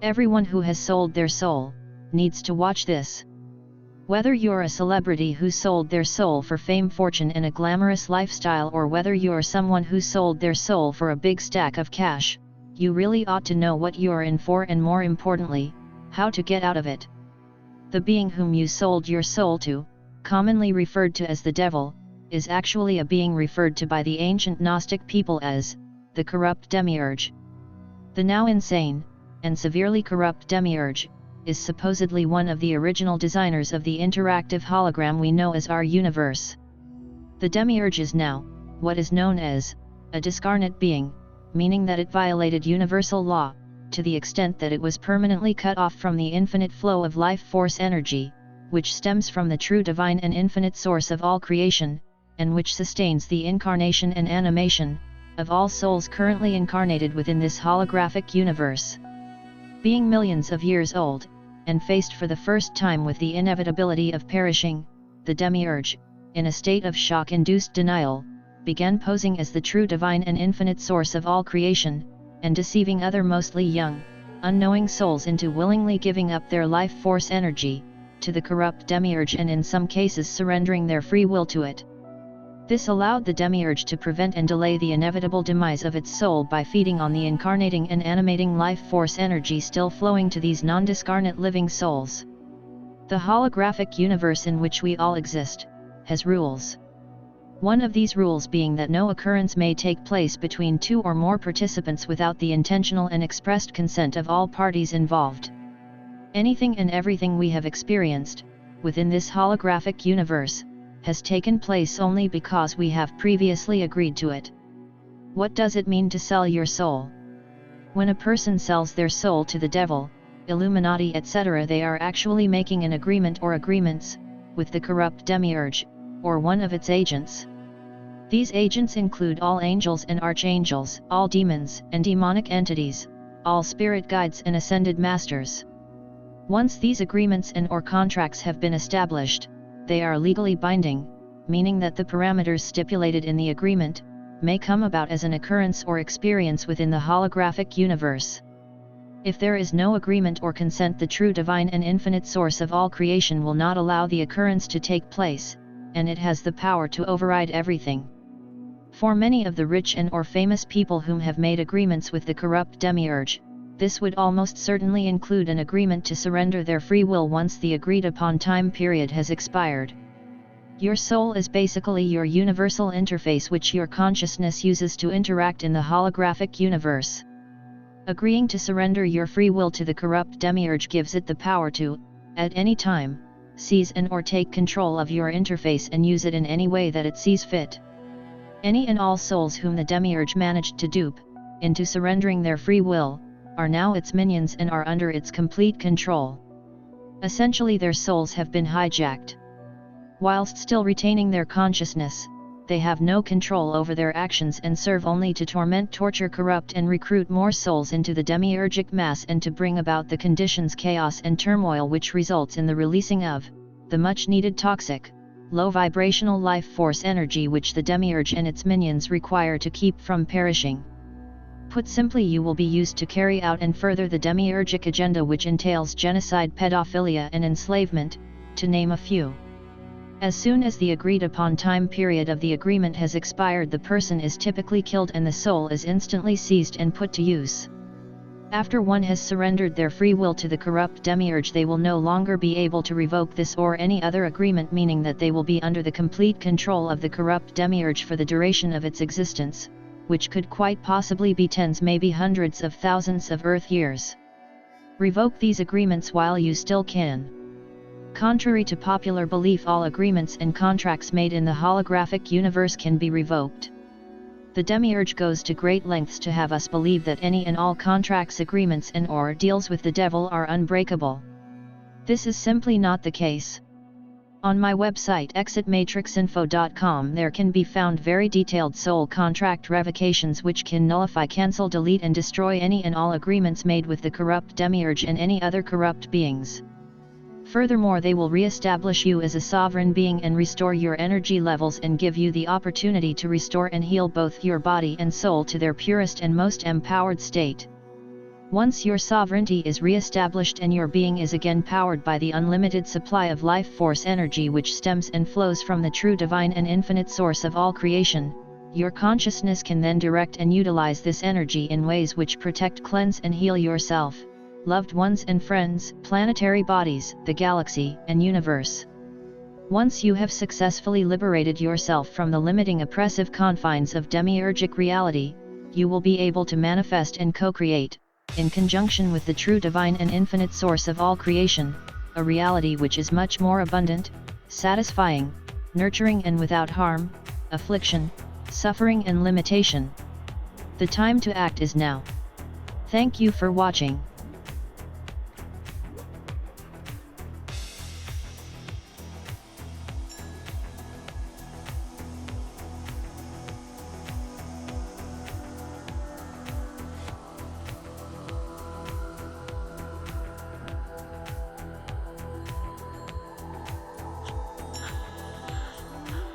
Everyone who has sold their soul needs to watch this. Whether you're a celebrity who sold their soul for fame, fortune and a glamorous lifestyle, or whether you're someone who sold their soul for a big stack of cash, you really ought to know what you're in for, and more importantly, how to get out of it. The being whom you sold your soul to, commonly referred to as the devil, is actually a being referred to by the ancient Gnostic people as the corrupt demiurge. The now insane and severely corrupt demiurge is supposedly one of the original designers of the interactive hologram we know as our universe. The demiurge is now what is known as a discarnate being, meaning that it violated universal law, to the extent that it was permanently cut off from the infinite flow of life force energy, which stems from the true divine and infinite source of all creation, and which sustains the incarnation and animation of all souls currently incarnated within this holographic universe. Being millions of years old, and faced for the first time with the inevitability of perishing, the demiurge, in a state of shock-induced denial, began posing as the true divine and infinite source of all creation, and deceiving other mostly young, unknowing souls into willingly giving up their life force energy to the corrupt demiurge, and in some cases surrendering their free will to it. This allowed the demiurge to prevent and delay the inevitable demise of its soul by feeding on the incarnating and animating life force energy still flowing to these non-discarnate living souls. The holographic universe in which we all exist has rules. One of these rules being that no occurrence may take place between two or more participants without the intentional and expressed consent of all parties involved. Anything and everything we have experienced within this holographic universe has taken place only because we have previously agreed to it. What does it mean to sell your soul? When a person sells their soul to the devil, Illuminati, etc., they are actually making an agreement or agreements with the corrupt demiurge, or one of its agents. These agents include all angels and archangels, all demons and demonic entities, all spirit guides and ascended masters. Once these agreements and/or contracts have been established, they are legally binding, meaning that the parameters stipulated in the agreement may come about as an occurrence or experience within the holographic universe. If there is no agreement or consent, the true divine and infinite source of all creation will not allow the occurrence to take place, and it has the power to override everything. For many of the rich and/or famous people whom have made agreements with the corrupt demiurge, this would almost certainly include an agreement to surrender their free will once the agreed-upon time period has expired. Your soul is basically your universal interface which your consciousness uses to interact in the holographic universe. Agreeing to surrender your free will to the corrupt demiurge gives it the power to, at any time, seize and/or take control of your interface and use it in any way that it sees fit. Any and all souls whom the demiurge managed to dupe into surrendering their free will are now its minions and are under its complete control. Essentially, their souls have been hijacked. Whilst still retaining their consciousness, they have no control over their actions and serve only to torment, torture, corrupt and recruit more souls into the demiurgic mass, and to bring about the conditions, chaos and turmoil which results in the releasing of the much needed toxic, low vibrational life force energy which the demiurge and its minions require to keep from perishing. Put simply, you will be used to carry out and further the demiurgic agenda, which entails genocide, pedophilia and enslavement, to name a few. As soon as the agreed-upon time period of the agreement has expired, the person is typically killed and the soul is instantly seized and put to use. After one has surrendered their free will to the corrupt demiurge, they will no longer be able to revoke this or any other agreement, meaning that they will be under the complete control of the corrupt demiurge for the duration of its existence, which could quite possibly be tens, maybe hundreds of thousands of Earth years. Revoke these agreements while you still can. Contrary to popular belief, all agreements and contracts made in the holographic universe can be revoked. The demiurge goes to great lengths to have us believe that any and all contracts, agreements and/or deals with the devil are unbreakable. This is simply not the case. On my website exitmatrixinfo.com there can be found very detailed soul contract revocations which can nullify, cancel, delete and destroy any and all agreements made with the corrupt demiurge and any other corrupt beings. Furthermore, they will re-establish you as a sovereign being and restore your energy levels and give you the opportunity to restore and heal both your body and soul to their purest and most empowered state. Once your sovereignty is re-established and your being is again powered by the unlimited supply of life force energy which stems and flows from the true divine and infinite source of all creation, your consciousness can then direct and utilize this energy in ways which protect, cleanse and heal yourself, loved ones and friends, planetary bodies, the galaxy and universe. Once you have successfully liberated yourself from the limiting oppressive confines of demiurgic reality, you will be able to manifest and co-create, in conjunction with the true divine and infinite source of all creation, a reality which is much more abundant, satisfying, nurturing and without harm, affliction, suffering and limitation. The time to act is now. Thank you for watching.